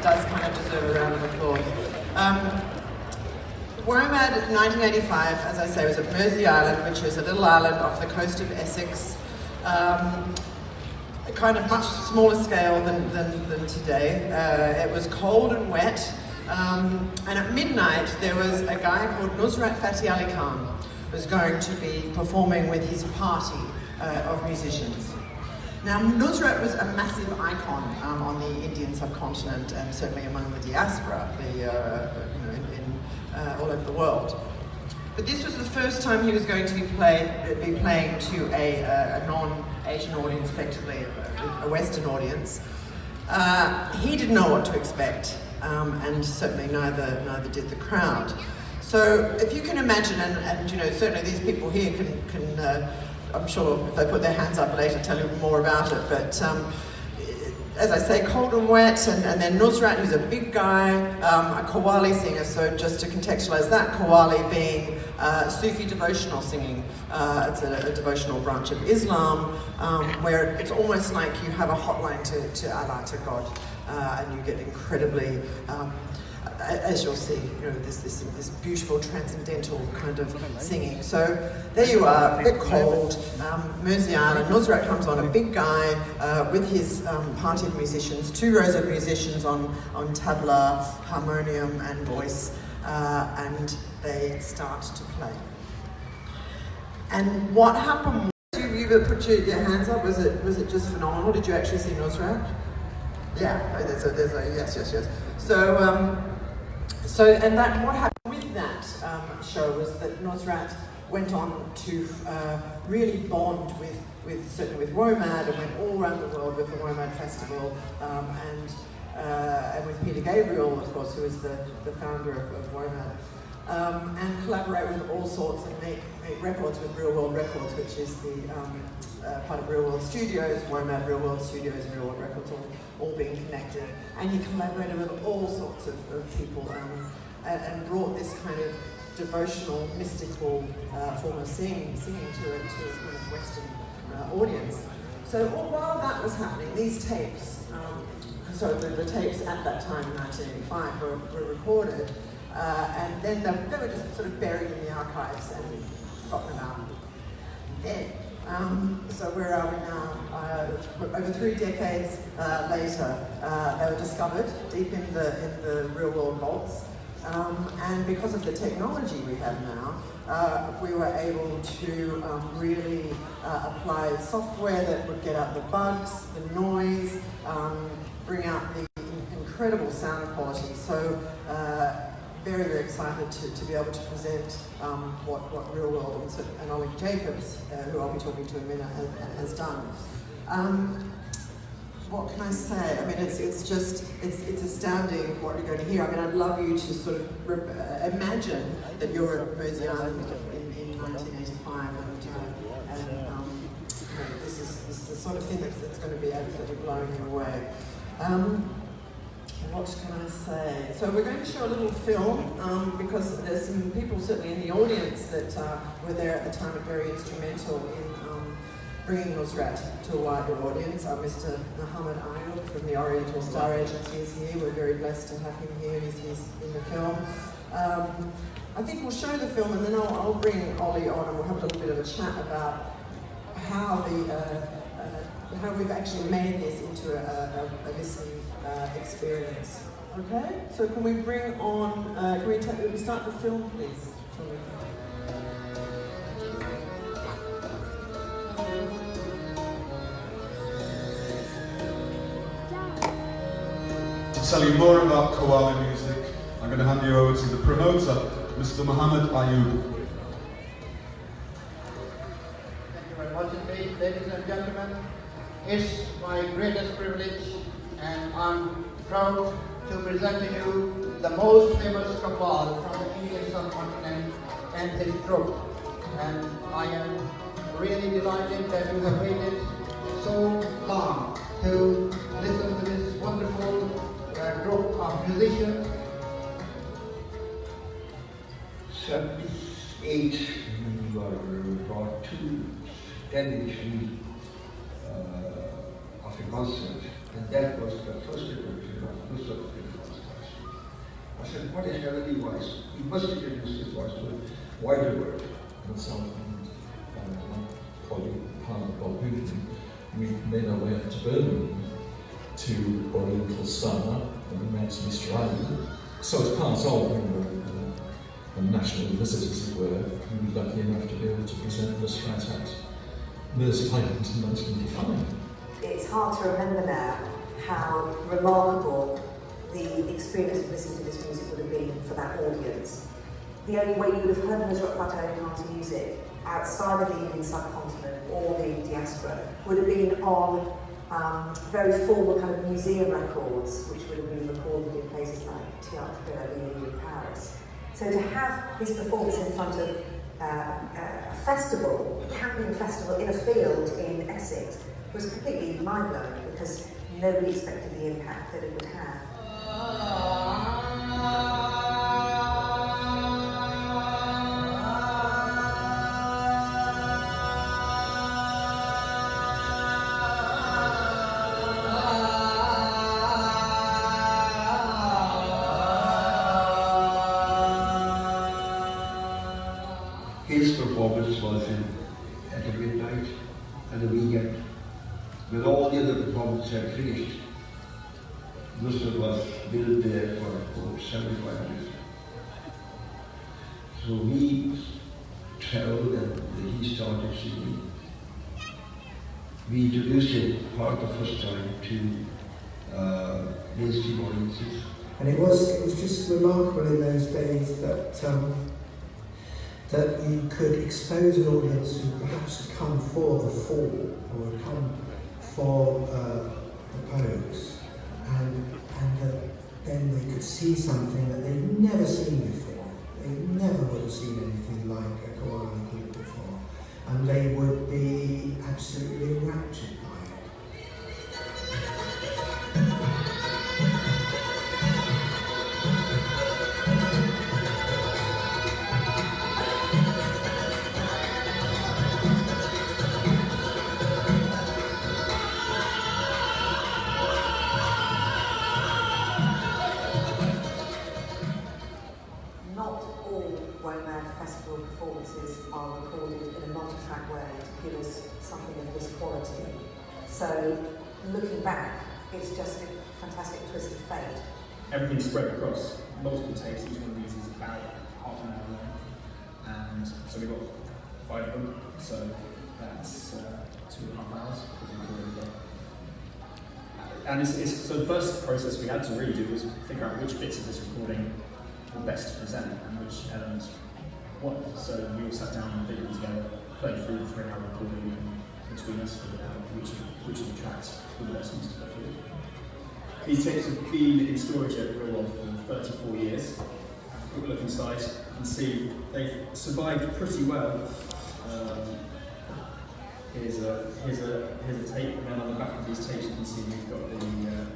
does kind of deserve a round of applause. Womad in 1985, as I say, was at Mersia Island, which is a little island off the coast of Essex. A kind of much smaller scale than today. It was cold and wet, and at midnight there was a guy called Nusrat Fateh Ali Qawwal who was going to be performing with his party of musicians. Now, Nusrat was a massive icon on the Indian subcontinent and certainly among the diaspora, all over the world. But this was the first time he was going to be playing to a non-Asian audience, effectively a Western audience. He didn't know what to expect, and certainly neither did the crowd. So if you can imagine, and you know, certainly these people here can I'm sure if they put their hands up later tell you more about it, but as I say, cold and wet, and then Nusrat, who's a big guy, a Qawwali singer, so just to contextualize that, Qawwali being Sufi devotional singing. It's a devotional branch of Islam, where it's almost like you have a hotline to Allah, to God, and you get incredibly, as you'll see, you know, this beautiful transcendental kind of singing. So there you are, a bit cold, Mersia Island. Nusrat comes on, a big guy with his party of musicians, 2 rows of musicians on tabla, harmonium and voice, and they start to play. And what happened? You put your hands up. Was it just phenomenal? Did you actually see Nusrat? Yeah. Oh, there's a yes. So and that what happened with that show was that Nusrat went on to really bond certainly with Womad, and went all around the world with the Womad Festival, and with Peter Gabriel, of course, who is the founder of Womad. And collaborate with all sorts and make records with Real World Records, which is the part of Real World Studios, Womad Real World Studios and Real World Records all being connected. And he collaborated with all sorts of people and brought this kind of devotional, mystical form of singing to a kind of Western audience. So while that was happening, these tapes, the tapes at that time in 1985 were recorded. And then they were just sort of buried in the archives and forgotten about. Then, so where are we now? Over 3 decades later, they were discovered deep in the real world vaults. And because of the technology we have now, we were able to really apply software that would get out the bugs, the noise, bring out the incredible sound quality. So. Very, very excited to be able to present what Real World and Ollie Jacobs, who I'll be talking to in a minute, has done. What can I say? I mean, it's astounding what you're going to hear. I mean, I'd love you to sort of imagine that you're at Mersia Island in 1985, and this is the sort of thing that's going to be absolutely blowing you away. What can I say? So we're going to show a little film because there's some people certainly in the audience that were there at the time and very instrumental in bringing Nusrat to a wider audience. Mr. Ahmed from the Oriental Star Agency is here. We're very blessed to have him here. He's in the film. I think we'll show the film and then I'll bring Ollie on and we'll have a little bit of a chat about how we've actually made this into a listening experience. Okay, so can we bring on, can we start the film, please? To tell you more about Qawwali music, I'm going to hand you over to the promoter, Mr. Mohammed Ayub. Thank you very much indeed, ladies and gentlemen. It's my greatest privilege and I'm proud to present to you the most famous Qawwal from the Indian subcontinent and his troupe. And I am really delighted that you have waited so long to listen to this wonderful group of musicians. 78, we were brought to television of a concert, and that was the first recording of Nusrat. what his melody was. He must introduce his voice to a wider world. Myself and my colleague, Bob Hooton, we made our way up to Birmingham to Oriental Star, and we met Mersia Island. So as part of a national visit, as it were, we were lucky enough to be able to present Nusrat at Mersia Island in 1985. It's hard to remember now how remarkable the experience of listening to this music would have been for that audience. The only way you would have heard Nusrat Fateh Ali Qawwal's music outside of the Indian subcontinent or the diaspora would have been on very formal kind of museum records, which would have been recorded in places like Charlton in Paris. So to have his performance in front of a festival, a camping festival in a field in Essex, was completely mind-blowing because nobody expected the impact that it would have. His performance was at a midnight and a weekend. When all the other performances had finished, Nusrat was built there for over 75 years. So we traveled and he started singing. We introduced him for the first time to mainstream audiences. And it was just remarkable in those days that that you could expose an audience who perhaps had come for the fall or had come for the pose, and that then they could see something that they'd never seen before. They never would have seen anything like a Qawwali group before, and they would be absolutely enraptured by it. Womad Festival performances are recorded in a multi-track way to give us something of this quality. So, looking back, it's just a fantastic twist of fate. Everything's spread across multiple tapes. Each one of these is about half an hour long, and so we've got 5 of them. So that's 2.5 hours. And so the first process we had to really do was figure out which bits of this recording were best to present and which elements what. So we all sat down and did it together, played through the 3-hour recording between us, figured out which of the tracks were the best ones to go through. These tapes have been in storage at Real World for 34 years. If we look inside, you can see they've survived pretty well. Here's a tape, and then on the back of these tapes you can see we've got the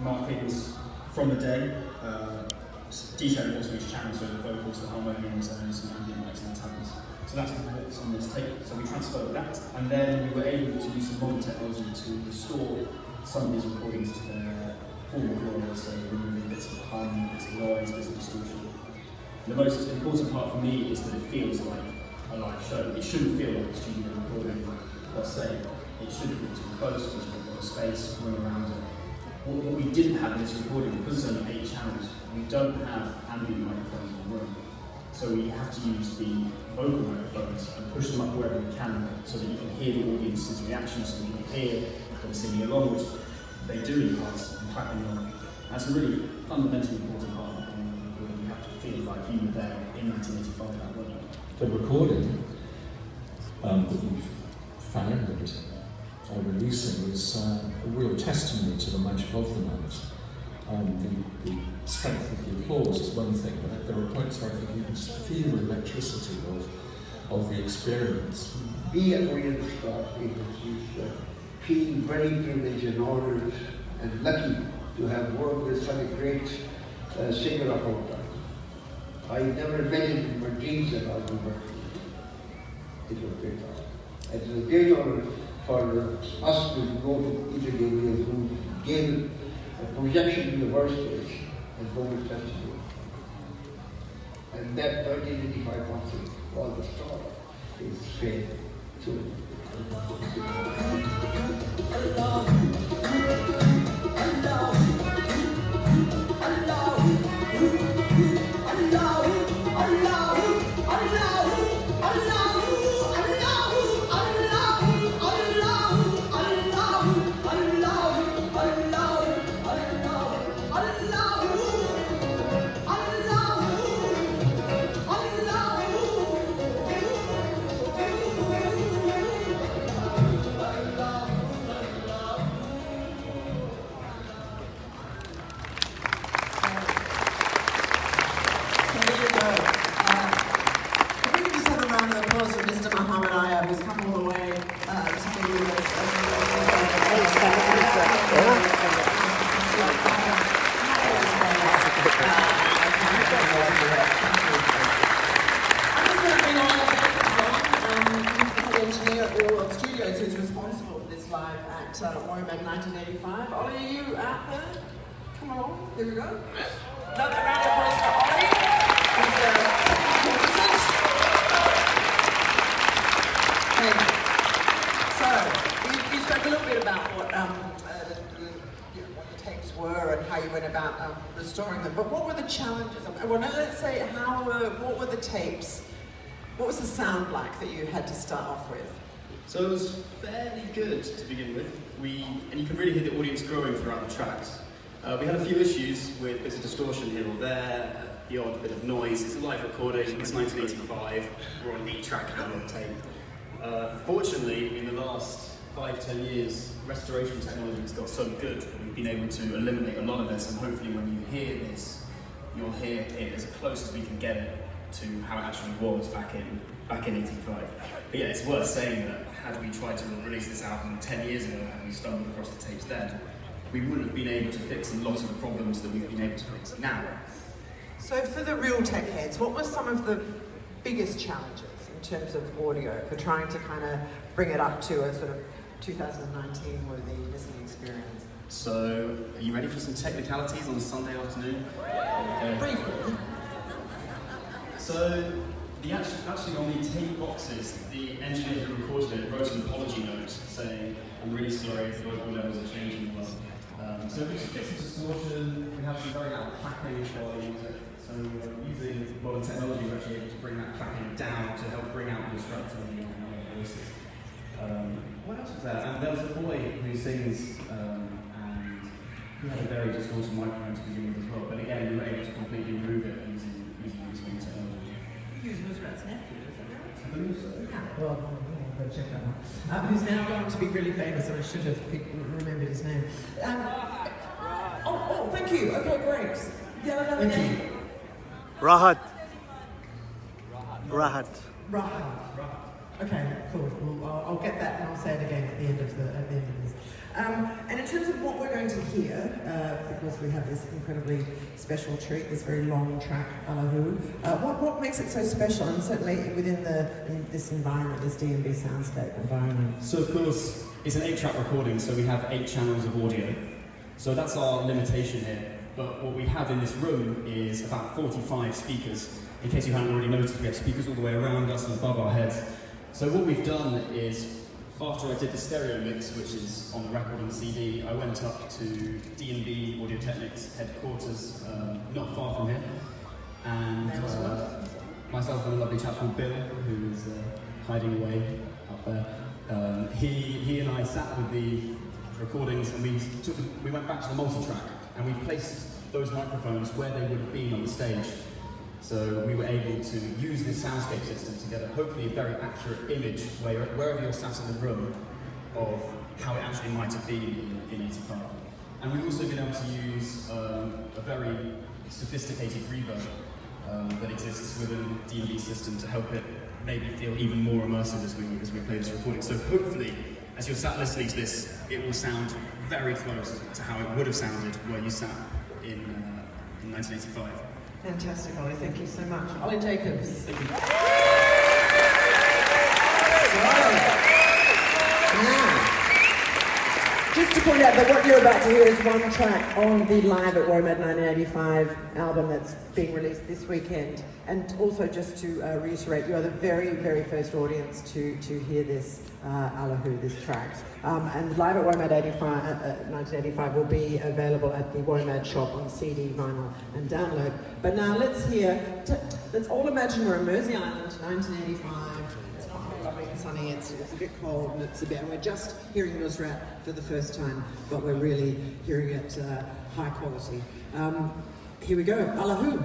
markings from the day, detailing also each channel, so the vocals, the harmoniums, and some ambient lights and tablets. So that's what's on this tape. So we transferred that, and then we were able to use some modern technology to restore some of these recordings to their former glory, so removing bits of hum, bits of noise, bits of distortion. The most important part for me is that it feels like a live show. It shouldn't feel like a studio recording per se. It shouldn't feel too close, because we've got a space, room around it. What we didn't have in this recording, because it's only 8 channels, we don't have ambient microphones in the room. So we have to use the vocal microphones and push them up wherever we can, so that you can hear the audience's reactions, so that you can hear them singing along, which they do in parts and clapping along. That's a really fundamentally important part of the recording. You have to feel like you were there in 1985 that way. The recording that we've found and are releasing is a real testimony to the magic of the night. The strength of the applause is one thing, but there are points where I think you can just feel the electricity of the experience. We at Oriental Star feel very privileged and honoured and lucky to have worked with such a great singer of our time. I never imagined in my dreams that I would work with him. It was a great honor. It was a great honor for us to go to Peter Gabriel, who gave a projection to the world stage, as Womad Festival. And that 1985 concert was the start of his fame to it. Womad 1985. Ollie, are you out there? Come along. Here we go. Another round of applause for Ollie. So, you spoke a little bit about what the tapes were and how you went about restoring them. But what were the challenges? Well, now let's say what were the tapes? What was the sound like that you had to start off with? So it was fairly good to begin with. And you can really hear the audience growing throughout the tracks. We had a few issues with bits of distortion here or there, the odd bit of noise. It's a live recording, it's 1985, we're on 8-track now on tape. Fortunately, in the last 5-10 years, restoration technology has got so good that we've been able to eliminate a lot of this, and hopefully when you hear this, you'll hear it as close as we can get it to how it actually was back in 85. But yeah, it's worth saying that had we tried to release this album 10 years ago and we stumbled across the tapes then, we wouldn't have been able to fix a lot of the problems that we've been able to fix now. So for the real tech heads, what were some of the biggest challenges in terms of audio for trying to kind of bring it up to a sort of 2019 worthy listening experience? So, are you ready for some technicalities on a Sunday afternoon? Briefly. So, actually on the tape boxes, the engineer who recorded it wrote an apology note saying, "I'm really sorry if the vocal levels are changing a lot." So we just get some distortion, we have some very loud clapping while I use it. So using modern technology, we're actually able to bring that clapping down to help bring out the Nusrats and the voices. What else was there? And there was a boy who sings, and he had a very distorted microphone to begin with as well. But again, we were able to completely remove it using this new technology. Use Nusrat's nephew, is that right? I believe so. Yeah, well, I'll go check that out. Who's now going to be really famous, and I should have remembered his name. Oh, thank you. Okay, great. Yeah, another name. Rahat. Okay, cool. Well, I'll get that and I'll say it again at the end of this. And in terms of what we're going to hear, because we have this incredibly special treat, this very long track, Allahu, what makes it so special, and certainly within this environment, this D&B soundscape environment? So of course, it's an 8-track recording, so we have 8 channels of audio. So that's our limitation here. But what we have in this room is about 45 speakers. In case you hadn't already noticed, we have speakers all the way around us and above our heads. So what we've done is, after I did the stereo mix, which is on the record and the CD, I went up to D&B Audio Technics headquarters, not far from here, and myself and a lovely chap called Bill, who is hiding away up there. He and I sat with the recordings, and we went back to the multi-track, and we placed those microphones where they would have been on the stage. So we were able to use this soundscape system to get hopefully a very accurate image wherever you're sat in the room of how it actually might have been in 85. And we've also been able to use a very sophisticated reverb that exists within the D&B system to help it maybe feel even more immersive as we play this recording. So hopefully, as you're sat listening to this, it will sound very close to how it would have sounded where you sat in 1985. Fantastic, Ollie. Thank you so much. Ollie Jacobs. Thank you. Just to point out that what you're about to hear is one track on the Live at Womad 1985 album that's being released this weekend. And also just to reiterate, you are the very, very first audience to hear this Allahu, this track. And Live at Womad 1985 will be available at the Womad shop on CD, vinyl and download. But now let's all imagine we're in Mersia Island, 1985. Lovely and sunny, it's a bit cold and we're just hearing Nusrat for the first time, but we're really hearing it high quality. Here we go, Allahu.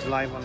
Live on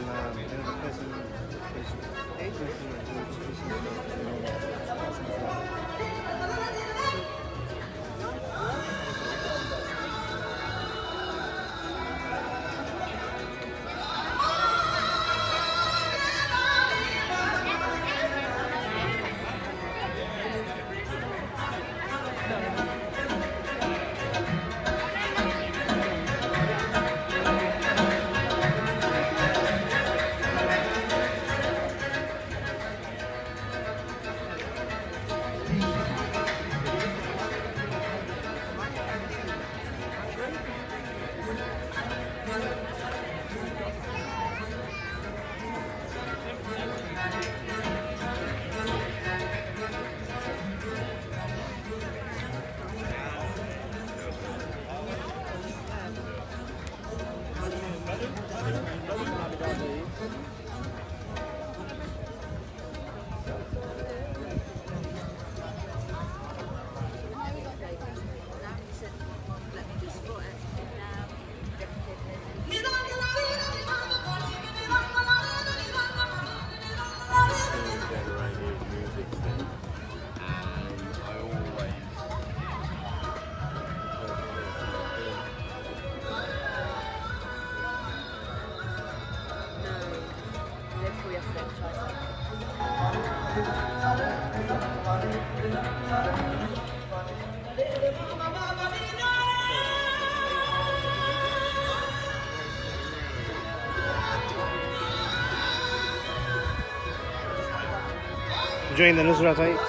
enjoying the Nusrat, right?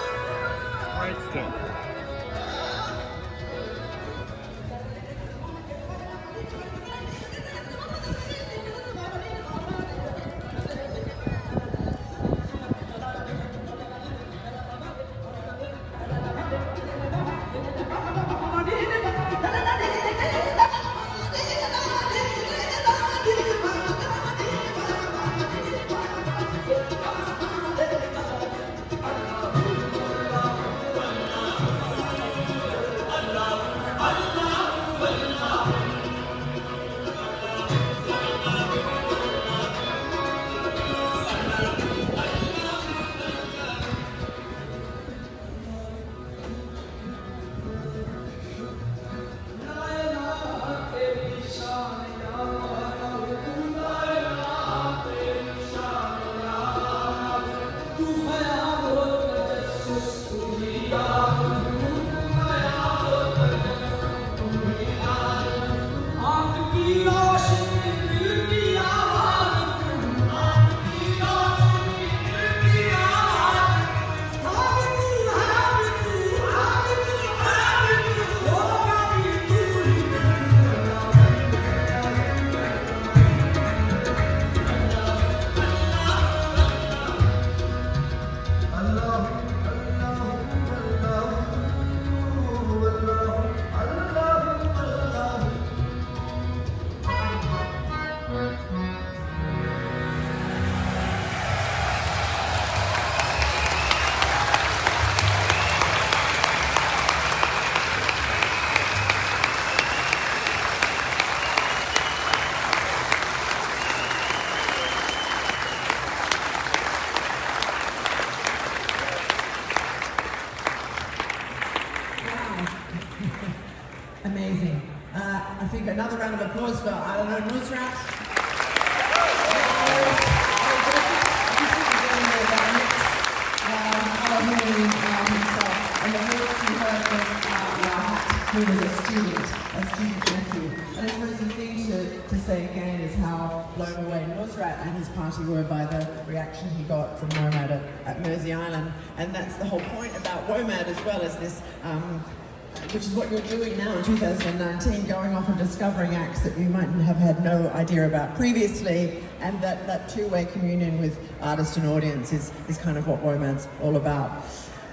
Amazing. I think another round of applause for, I don't know, Nusrat. And the voice you heard was who was a student nephew. And I suppose the thing to say again is how blown away Nusrat and his party were by the reaction he got from Womad at Mersia Island. And that's the whole point about Womad as well, as this which is what you're doing now in 2019, going off and discovering acts that you might have had no idea about previously, and that two-way communion with artist and audience is kind of what Womad's all about.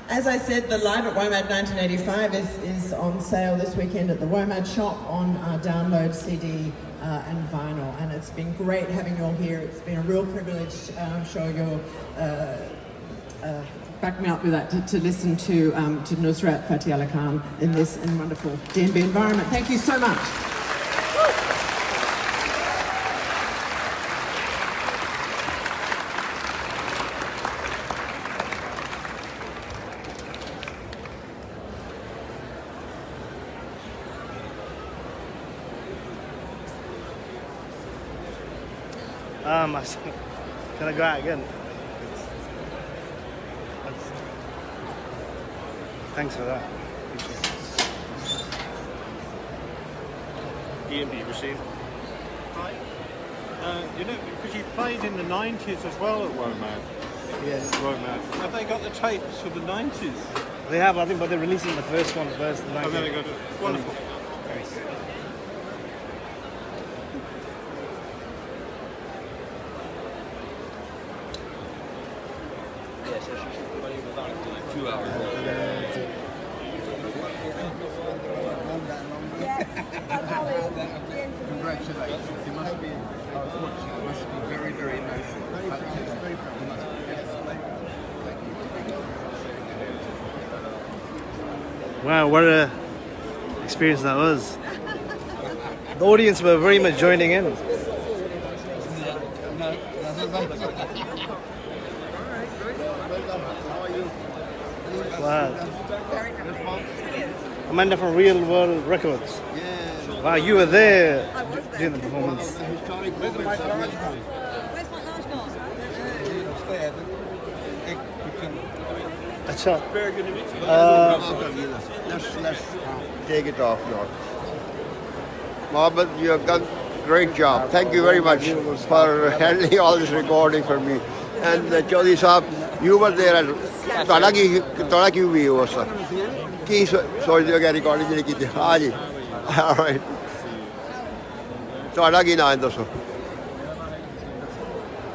As I said, the Live at Womad 1985 is on sale this weekend at the Womad shop on download CD and vinyl, and it's been great having you all here. It's been a real privilege. I'm sure you'll back me up with that, to listen to Nusrat, Fateh Ali Qawwal in this wonderful DNB environment. Thank you so much. Can I go out again? Thanks for that. DNB, Rashid. Hi. You know, because you played in the 90s as well at Womad. Yes. Womad. Have they got the tapes for the 90s? They have, I think, but they're releasing the first one first. Oh, then they got it. Wonderful. Congratulations. You must be, I was watching, it must be very, very emotional. Wow, what a experience that was. The audience were very much joining in. Wow. Amanda from Real World Records. Yeah. Wow, you were there during the performance. Where's my large one? Where's my large glass? Upstairs. Acha. Very good to meet you. Let's take it off now. Mohammed, you have done great job. Thank you very much for handling all this recording for me. And Chaudhary Saab, you were there. ਤੁਹਾਡਾ ਕੀ ਵੀ ਉਸ ਕੀ ਸੋਚਦੇ ਹੋ ਕਿ recording ਜਿਹੜੀ ਕੀਤੀ ਹਾਂ ਜੀ all right ਤੁਹਾਡਾ ਕੀ ਨਾਮ ਹੈ ਦੱਸੋ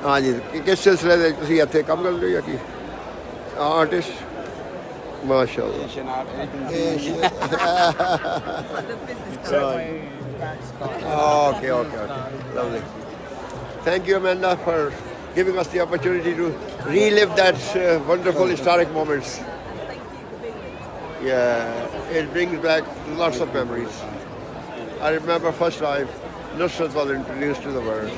ਹਾਂ ਜੀ ਕਿਸ ਸਿਲਸਿਲੇ ਦੇ ਤੁਸੀਂ ਇੱਥੇ ਕੰਮ ਕਰਦੇ ਹੋ ਜਾਂ ਕੀ ਆਰਟਿਸਟ ਮਾਸ਼ਾਅੱਲਾ okay lovely thank you Amanda for giving us the opportunity to relive that wonderful historic moments. Yeah, it brings back lots of memories. I remember first time Nusrat was introduced to the world.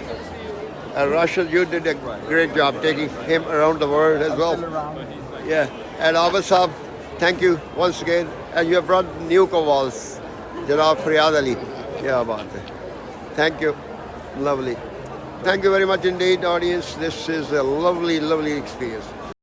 And Rashid, you did a great job taking him around the world as well. Yeah, and Abid Saab, thank you once again. And you have brought new Qawwals, Janab Faryad Ali. Yeah, baat hai. Thank you. Lovely. Thank you very much indeed, audience. This is a lovely, lovely experience.